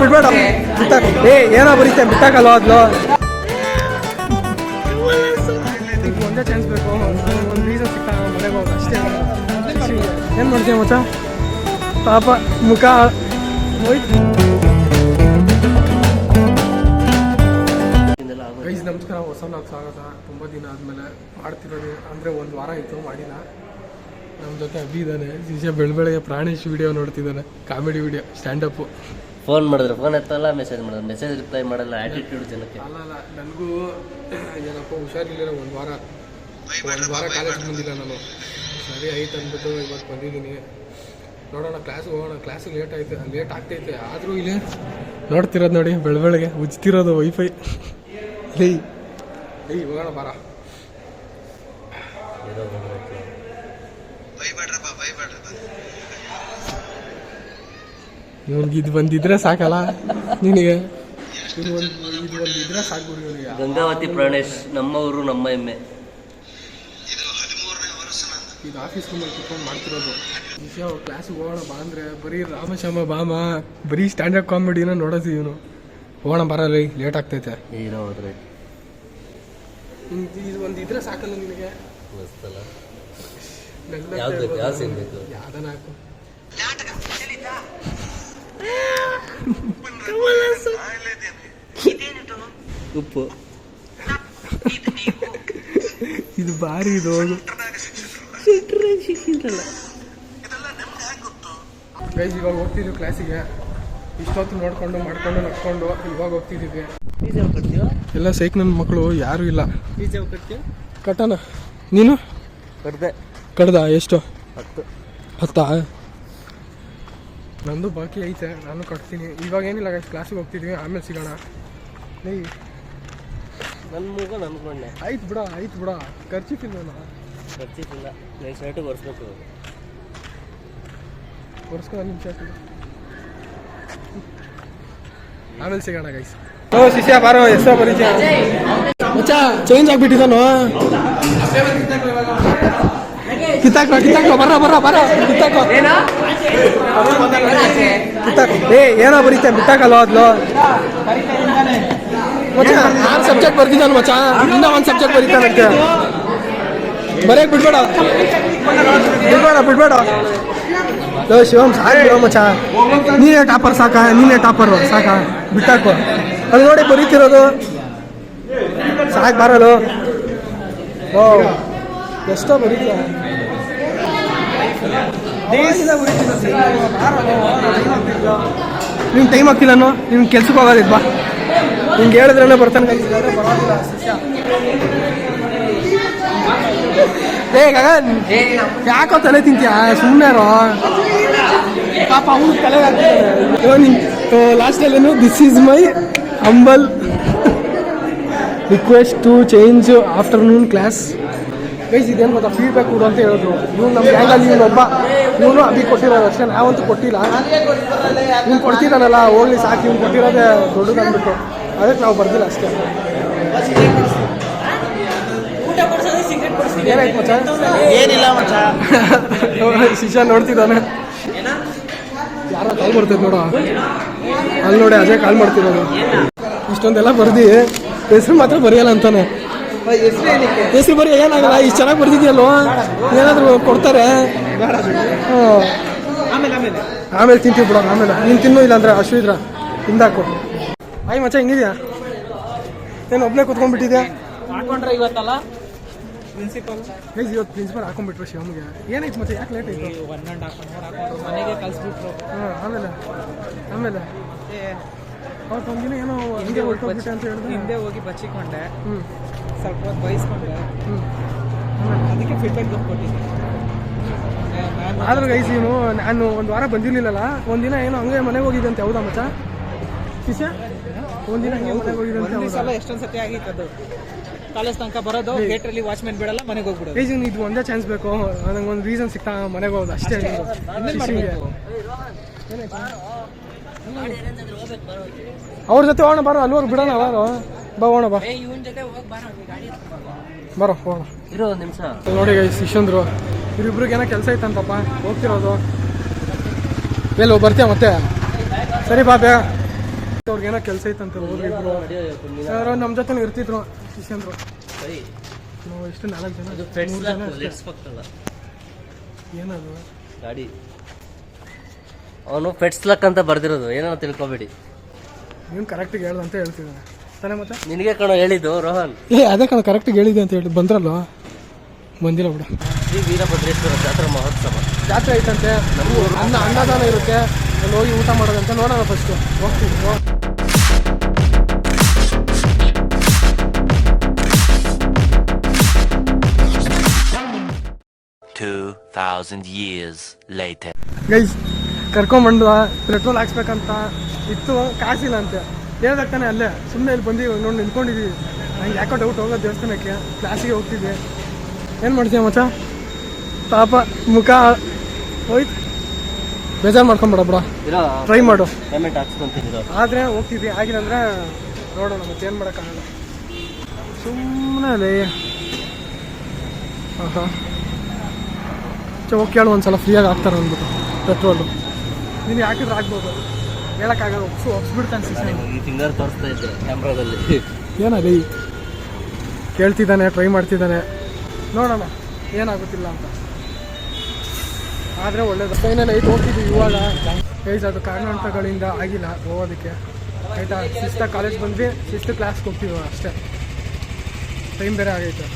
ಬಿಡ್ಬೇಡ ಏ ಏನೋ ಬರೀತೆ ಬಿಟ್ಟಾಕಲ್ವ ಅದ್ಲು ಒಂದೇ ಚಾನ್ಸ್ ಬೇಕು ಒಂದು ರೀಸನ್ ಸಿಕ್ಕ ಮನೆಗೆ ಹೋಗೋದು ಅಷ್ಟೇ ಏನು ಮಾಡ್ತೀಯ ಮಚ್ಚ ಪಾಪ ಮುಖ ಹೋಯ್ತು. ಗೈಸ್ ನಮಸ್ಕಾರ, ಹೊಸ ನಾವು ಸ್ವಾಗತ. ತುಂಬ ದಿನ ಆದಮೇಲೆ ಮಾಡ್ತಿರೋದು ಅಂದರೆ ಒಂದು ವಾರ ಆಯಿತು ಮಾಡಿಲ್ಲ. ನಮ್ಮ ಜೊತೆ ಅಭಿ ಇದ್ದಾನೆ. ವಿಷಯ ಬೆಳಬೆಳಗ್ಗೆ ಪ್ರಾಣೇಶ್ ವಿಡಿಯೋ ನೋಡ್ತಿದ್ದಾನೆ, ಕಾಮಿಡಿ ವಿಡಿಯೋ ಸ್ಟ್ಯಾಂಡಪ್ಪು. ಫೋನ್ ಮಾಡಿದ್ರೆ ಫೋನ್ ಎತ್ತಲ್ಲ, ಮೆಸೇಜ್ ಮಾಡಿದ್ರೆ ಮೆಸೇಜ್ ರಿಪ್ಲೈ ಮಾಡಲ್ಲ. ಆ್ಯಟಿಟ್ಯೂಡ್ ಜನಕ್ಕೆ. ಅಲ್ಲ ನನಗೂ ಏನಪ್ಪ ಹುಷಾರಿಲ್ಲ, ಒಂದು ವಾರ ಕಾಲೇಜ್ ಬಂದಿಲ್ಲ ನಾನು. ಸರಿ ಆಯ್ತು ಅಂದ್ಬಿಟ್ಟು ಇವತ್ತು ಬಂದಿದ್ದೀನಿ. ನೋಡೋಣ ಕ್ಲಾಸ್ಗೆ ಹೋಗೋಣ. ಕ್ಲಾಸಿಗೆ ಲೇಟ್ ಆಗ್ತೈತೆ. ಆದರೂ ಇಲ್ಲಿ ನೋಡ್ತಿರೋದು ನೋಡಿ, ಬೆಳಬೆಳಗ್ಗೆ ಉಜ್ತಿರೋದು ವೈಫೈ. ಏಯ್ ಹೋಗೋಣ ಬಾರ. ಇವ್ನಿಗೆ ಇದು ಬಂದಿದ್ರೆ ಸಾಕಲ್ಲ ನಿನಗೆ, ಇದು ಒಂದಿದ್ರೆ ಸಾಕು ಇವನಿಗೆ. ಗಂಗಾವತಿ ಪ್ರಾಣೇಶ್ ನಮ್ಮವರು ನಮ್ಮ ಹೆಮ್ಮೆ. ಇದು ಆಫೀಸ್ ರೂಮಲ್ಲಿ ಕುತ್ಕೊಂಡು ಮಾಡ್ತಿರೋದು ವಿಷಯ. ಕ್ಲಾಸಿಗೆ ಹೋಗೋಣ ಬಾ ಅಂದರೆ ಬರೀ ರಾಮಶ್ಯಾಮ ಬಾಮ, ಬರೀ ಸ್ಟ್ಯಾಂಡರ್ಡ್ ಕಾಮಿಡಿನ ನೋಡೋದು ಇವನು. ಹೋಗೋಣ ಬರಲ್ಲ, ಲೇಟ್ ಆಗ್ತೈತೆ. ಏನೋ ಹೋದ್ರೆ ಇದು ಒಂದು ಇದ್ರೆ ಸಾಕಲ್ಲ ನಿನಗೆ. ಯಾವ್ದನ್ನ ಹಾಕು. ಉಪ್ಪು ಇದು ಭಾರಿ ಇದು. ಹೋಗು ಗೈಸ್, ಇವಾಗ ಹೋಗ್ತಿದ್ವಿ ಕ್ಲಾಸಿಗೆ. ಇಷ್ಟೊತ್ತು ನೋಡ್ಕೊಂಡು ಮಾಡ್ಕೊಂಡು ನಡ್ಕೊಂಡು ಇವಾಗ ಹೋಗ್ತಿದ್ದೀವಿ. ಎಲ್ಲ ಸೈಕ್ ನನ್ನ ಮಕ್ಕಳು ಯಾರೂ ಇಲ್ಲ. ಕಟ್ಟಣ ನೀನು ಕಡ್ದ ಎಷ್ಟು? 10. ನಂದು ಬಾಕಿ ಐತೆ, ನಾನು ಕಟ್ತೀನಿ. ಇವಾಗ ಏನಿಲ್ಲ ಗೈಸ್, ಕ್ಲಾಸಿಗೆ ಹೋಗ್ತಿದ್ವಿ, ಆಮೇಲೆ ಸಿಗೋಣ. ನನ್ನ ಮೂಗ ನನ್ಕೊಂಡೆ. ಆಯ್ತು ಬಿಡ ಖರ್ಚಿಫಿಲ್ಲ ನನ್ನ ಶರ್ಟಿಗೆ ಒರೆಸ್ಬೇಕು. ಒರೆಸ್ಕೊ ನಿಮ್ಮ ಶರ್ಟ್. ಆಮೇಲೆ ಸಿಗೋಣ ಗೈಸ್. ಶಿಷ್ಯ ಬಾರೋ, ಎಷ್ಟೋ ಪರಿಚಯ ಮಚ್ಚ ಚೇಂಜ್ ಆಗ್ಬಿಟ್ಟಿದ್ದಾನು. ಕಿತ್ತಾಕೋ ಕಿತ್ತಾಕೋ ಏ ಏನೋ ಬರೀತೆ ಬಿಟ್ಟಾಕಲ್ವ ಅದ್ಲು ಮಚ್ಚ. 6 ಸಬ್ಜೆಕ್ಟ್ ಬರ್ತಿದ್ದಾನು ಮಚ್ಚ, ಇನ್ನೂ 1 ಸಬ್ಜೆಕ್ಟ್ ಬರೀತಾನಂತೆ. ಬರೆಯಕ್ಕೆ ಬಿಡ್ಬೇಡ. ಶಿವಮ್ ಸಾಕು ಮಚ್ಚ, ನೀನೇ ಟಾಪರ್ ಸಾಕಾ ಬಿಟ್ಟಾಕೋ. ಅದು ನೋಡಿ ಬರೀತಿರೋದು ಸಾಕು ಬಾರಲು. ಓ ಎಷ್ಟೋ ಬರೀತೀಯ ನೀನು ಟೈಮ್ ಆಗ್ತಿಲ್ಲ, ನೀನು ಕೆಲ್ಸಕ್ಕೆ ಹೋಗೋದಿದ್ ಬಾ. ನಿಂಗೆ ಹೇಳಿದ್ರೇ ಬರ್ತಾನೆ. ಏ ಗಗನ್, ಯಾಕೋ ತಲೆ ತಿಂತೀಯ? ಸುಮ್ಮನೆರೋ ಪಾಪ ಅವ್ನು ತಲೆ ಆಗ್ತಿದ್ದಾನೆ. ಲಾಸ್ಟಲ್ಲೇನು this is my humble request to change afternoon class. Guys ಇದೇನು ಗೊತ್ತಾ, ಫೀಡ್ಬ್ಯಾಕ್ ಕೊಡು ಅಂತ ಹೇಳಿದ್ರು. ಇವನು ನಮ್ಮ ಗ್ಯಾಂಗಲ್ಲಿ ಇವನು ಅಭಿ ಕೊಟ್ಟಿರೋದು ಅಷ್ಟೇ, ನಾವಂತೂ ಕೊಟ್ಟಿಲ್ಲ. ಇವ್ನು ಕೊಡ್ತಿದ್ದಾನಲ್ಲ, ಹೋಗ್ಲಿ ಸಾಕು, ಇವ್ನು ಕೊಟ್ಟಿರೋದೇ ದೊಡ್ಡದು ಅಂದ್ಬಿಟ್ಟು ಅದಕ್ಕೆ ನಾವು ಬರ್ದಿಲ್ಲ ಅಷ್ಟೇ. ಏನಾಯ್ತು ಮಚ್ಚ? ಏನಿಲ್ಲ ಮಚ್ಚ. ಶಿಷ್ಯ ನೋಡ್ತಿದ್ದಾನೆ. ಯಾರೋ ಕಾಲ್ ಮಾಡ್ತೈತೆ ನೋಡು, ಅಲ್ಲಿ ನೋಡಿ ಅದೇ ಕಾಲ್ ಮಾಡ್ತಿರೋದು. ಇಷ್ಟೊಂದೆಲ್ಲ ಬರ್ದಿ ಹೆಸರು ಮಾತ್ರ ಬರೆಯಲ್ಲ ಅಂತಾನೆ. ಹೆಸರು ಬರೀ ಏನಾಗಲ್ಲ, ಇಷ್ಟು ಚೆನ್ನಾಗಿ ಬರ್ದಿದ್ಯಲ್ವ, ಏನಾದರೂ ಕೊಡ್ತಾರೆ. ಆಮೇಲೆ ತಿಂತೀವಿ ಬಿಡೋ. ಆಮೇಲೆ ನೀನು ತಿನ್ನೋ, ಇಲ್ಲ ಅಂದ್ರೆ ಅಶ್ವ ಇದ್ರ ಹಿಂದಾಕು. ಆಯ್ ಮಚ್ಚ ಹೆಂಗಿದ್ಯಾ? ಏನು ಒಬ್ಬನೇ ಕುತ್ಕೊಂಡ್ಬಿಟ್ಟಿದ್ಯಾ? ಇವತ್ತಲ್ಲ ಇವತ್ತು ಪ್ರಿನ್ಸಿಪಲ್ ಹಾಕೊಂಡ್ಬಿಟ್ರು ಶಿವಮ್ಗೆ. ಏನಾಯ್ತು ಮತ್ತೆ, ಯಾಕೆ ಲೇಟ್ ಆಯ್ತು? 1.5 ಹಾಕೊಂಡು ಮನೆಗೆ ಕಳಿಸ್ಬಿಟ್ರು. ಆಮೇಲೆ ಅವ್ರು ಒಂದಿನ ಏನೋ ಹಿಂದೆ ಹೊರಟೋಗ್ಬಿಟ್ಟೆ ಅಂತ ಹೇಳಿದ್ರೆ ಹಿಂದೆ ಹೋಗಿ ಬಚ್ಚಿಕೊಂಡೆ, ಸ್ವಲ್ಪ ಹೊತ್ತು ಬಯಸ್ಕೊಂಡೆ, ಅದಕ್ಕೆ ಫೀಡ್ಬ್ಯಾಕ್ ಕೊಟ್ಟಿದ್ದೆ. ಆದ್ರೆ ಗೈಸ್ ಇವನು ನಾನು ಒಂದು ವಾರ ಬಂದಿರಲಿಲ್ಲಲ್ಲ, ಒಂದಿನ ಏನೋ ಹಂಗೆ ಮನೆಗೆ ಹೋಗಿದ್ದಂತೆ. ಹೌದಾ ಮಚ್ಚ? ಶಿಷ್ಯ ಒಂದಿನ ಹಂಗೆ ಮನೆಗೆ ಹೋಗಿದ್ದಂತೆ. ಸಲ ಎಷ್ಟೊಂದು ಸತಿ ಆಗಿತ್ತು ಅದು. ಕಾಲೇಜ್ ತನಕ ಬರೋದು, ಗೇಟ್ರಲ್ಲಿ ವಾಚ್ಮೆನ್ ಬಿಡಲ್ಲ, ಮನೆಗೆ ಹೋಗ್ಬಿಡೋದು. ಗೈಸ್ ಇದು ಒಂದೇ ಚಾನ್ಸ್ ಬೇಕು, ನನಗೆ ಒಂದು ರೀಸನ್ ಸಿಕ್ತಾ ಮನೆಗೆ ಹೋಗೋದು ಅಷ್ಟೇ. ಅವ್ರ ಜೊತೆ ಹೋಗೋಣ ಬಾರೋ, ಅಲ್ಲಿವರೆಗೆ ಬಿಡೋಣ. ಬಾರೋ ಬಾ, ಹೋಗೋಣ ಬಾ, ಬರೋ ಹೋಗೋಣ. ಇರೋ ಒಂದು ನಿಮಿಷ ನೋಡಿ ಗೈಸ್, ಶಿಷ್ಯಂದ್ರು ಇವ್ರಿಬ್ರಿಗೆ ಏನೋ ಕೆಲಸ ಐತಂತಪ್ಪ, ಹೋಗ್ತಿರೋದು. ಎಲ್ಲೋ ಬರ್ತೀಯ ಮತ್ತೆ? ಸರಿ ಬಾ ಬೇಗ. ಅವ್ರಿಗೇನೋ ಕೆಲಸ ಐತಂತೆ ಹೋಗಿದ್ರು ಯಾರೋ ನಮ್ಮ ಜೊತೆ ಇರ್ತಿದ್ರು ಶಿಷ್ಯಂದ್ರು. ನಾವು ಎಷ್ಟು 4 ಜನ 3 ಜನ ಏನದು ಗಾಡಿ ಅವನು ಫೆಟ್ಸ್ ಲಕ್ ಅಂತ ಬರ್ದಿರೋದು, ಏನೋ ತಿಳ್ಕೊಬೇಡಿ. ನೀನು ಕರೆಕ್ಟಿಗೆ ಹೇಳ್ದು ಅಂತ ಹೇಳ್ತಿದ್ದಾನೆ ತಾನೇ. ಮತ್ತೆ ನಿನಗೆ ಕಣೋ ಹೇಳಿದ್ದು ರೋಹನ್. ಅದೇ ಕಣ ಕರೆಕ್ಟಿಗೆ ಹೇಳಿದೆ ಅಂತ ಹೇಳಿ ಬಂದ್ರಲ್ವ. ಬಂದಿಲ್ಲ ಬಿಡು. ಶ್ರೀ ವೀರಭದ್ರೇಶ್ವರ ಜಾತ್ರಾ ಮಹೋತ್ಸವ ಜಾತ್ರೆ ಐತಂತೆ, ಅನ್ನದಾನ ಇರುತ್ತೆ, ಅಲ್ಲಿ ಹೋಗಿ ಊಟ ಮಾಡೋದಂತೆ. ನೋಡೋಣ ಫಸ್ಟು ಹೋಗ್ತೀವಿ. 2000 years later. ಗೈಸ್ ಕರ್ಕೊಂಬಂದು ಪೆಟ್ರೋಲ್ ಹಾಕ್ಸ್ಬೇಕಂತ ಇತ್ತು, ಕಾಸಿಲ್ಲ ಅಂತೆ. ಹೇಳ್ದಾಗ್ತಾನೆ ಅಲ್ಲೇ ಸುಮ್ಮನೆ ಇಲ್ಲಿ ಬಂದು ನೋಡಿ ನಿಂತ್ಕೊಂಡಿದ್ದೀವಿ. ನಂಗೆ ಯಾಕೋ ಡೌಟ್ ಹೋಗೋದು ದೇವಸ್ಥಾನಕ್ಕೆ, ಕ್ಲಾಸಿಗೆ ಹೋಗ್ತಿದ್ವಿ. ಏನು ಮಾಡ್ತೀಯ ಮಚ್ಚ? ಪಾಪ ಮುಖ ಹೋಯ್ತು. ಬೇಜಾರು ಮಾಡ್ಕೊಂಬೇಡ ಬಿಡ, ಟ್ರೈ ಮಾಡು. ಪೇಮೆಂಟ್ ಹಾಕ್ಸ್ಕೊಂತಿದ್ರು ಆದರೆ ಹೋಗ್ತಿದ್ವಿ, ಆಗಿಲ್ಲ ಅಂದರೆ ನೋಡೋಣ. ಮತ್ತೆ ಏನು ಮಾಡೋಕ್ಕಾಗಲ್ಲ, ಸುಮ್ಮನೆ ಅಲ್ಲೇ. ಹಾಂ ಹೋಗಿ ಕೇಳು ಒಂದ್ಸಲ ಫ್ರೀಯಾಗಿ ಹಾಕ್ತಾರೆ ಅಂದ್ಬಿಟ್ಟು ಪೆಟ್ರೋಲು. ನೀನು ಹಾಕಿದ್ರೆ ಆಗ್ಬೋದು, ಹೇಳೋಕ್ಕಾಗಲ್ಲ. ಒಪ್ಸ್ಬಿಡ್ತಾನೆ ಸಿಸ್ಟಮ್. ಈ ಫಿಂಗರ್ ತೋರಿಸ್ತಾ ಇದ್ದೆ ಕ್ಯಾಮ್ರಾದಲ್ಲಿ. ಏನದೇ ಕೇಳ್ತಿದ್ದಾನೆ, ಟ್ರೈ ಮಾಡ್ತಿದ್ದಾನೆ, ನೋಡೋಣ ಏನಾಗುತ್ತಿಲ್ಲ ಅಂತ. ಆದರೆ ಒಳ್ಳೇದು. ಫೈನಲ್ 8 ಹೋಗ್ತಿದ್ವಿ ಇವಾಗ. ಗೈಸ್ ಅದು ಕಾರಣಾಂತರಗಳಿಂದ ಆಗಿಲ್ಲ ಹೋಗೋದಕ್ಕೆ, ಆಯಿತಾ. ಶಿಸ್ತಾಗಿ ಕಾಲೇಜ್ ಬಂದ್ವಿ, ಶಿಸ್ತು ಕ್ಲಾಸ್ಗೆ ಹೋಗ್ತೀವಿ ಅಷ್ಟೇ. ಟೈಮ್ ಬೇರೆ ಆಗೈತೆ.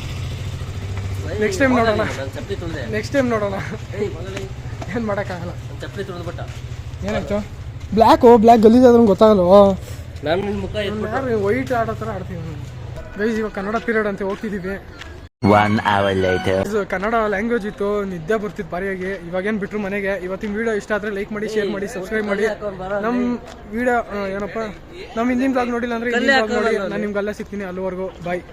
ನೆಕ್ಸ್ಟ್ ಟೈಮ್ ನೋಡೋಣ, ಚಪ್ಪಲಿ ತುಳಿದೆ. ನೆಕ್ಸ್ಟ್ ಟೈಮ್ ನೋಡೋಣ. ಏನು ಮಾಡೋಕ್ಕಾಗಲ್ಲ. ಚಪ್ಪಲಿ ತುಳಿದ್ಬಿಟ್ಟ. ಏನಾಯ್ತು? ಬ್ಲ್ಯಾಕ್ ಗಲೀಜಾದ್ರೂ ಗೊತ್ತಾಗಲ್ವೋ. ನಾನು ನಿನ್ನ ಮುಖ ಎತ್ಬಿಟ್ಟು ವೈಟ್ ಆಡೋ ಥರ ಆಡ್ತೀವಿ ನಾವು. ಗೈಸ್ ಇವಾಗ ಕನ್ನಡ ಪೀರಿಯಡ್ ಅಂತ ಹೋಗ್ತಿದ್ದೀವಿ. 1 hour later. ಕನ್ನಡ ಲ್ಯಾಂಗ್ವೇಜ್ ಇತ್ತು, ನಿದ್ದೆ ಬರ್ತಿತ್ತು ಭಾರಿಯಾಗಿ. ಇವಾಗೇನು ಬಿಟ್ಟರು ಮನೆಗೆ. ಇವತ್ತಿನ ವೀಡಿಯೋ ಇಷ್ಟ ಆದರೆ ಲೈಕ್ ಮಾಡಿ, ಶೇರ್ ಮಾಡಿ, ಸಬ್ಸ್ಕ್ರೈಬ್ ಮಾಡಿ. ನಮ್ಮ ವೀಡಿಯೋ ಏನಪ್ಪ, ನಮ್ಮ ಹಿಂದಿನ ಬ್ಲಾಗ್ ನೋಡಿಲ್ಲ ಅಂದರೆ ಹಿಂದಿನ ಬ್ಲಾಗ್ ನೋಡಿ. ನಾನು ನಿಮ್ಗೆಲ್ಲ ಸಿಗ್ತೀನಿ. ಅಲ್ಲಿವರೆಗೂ ಬಾಯ್.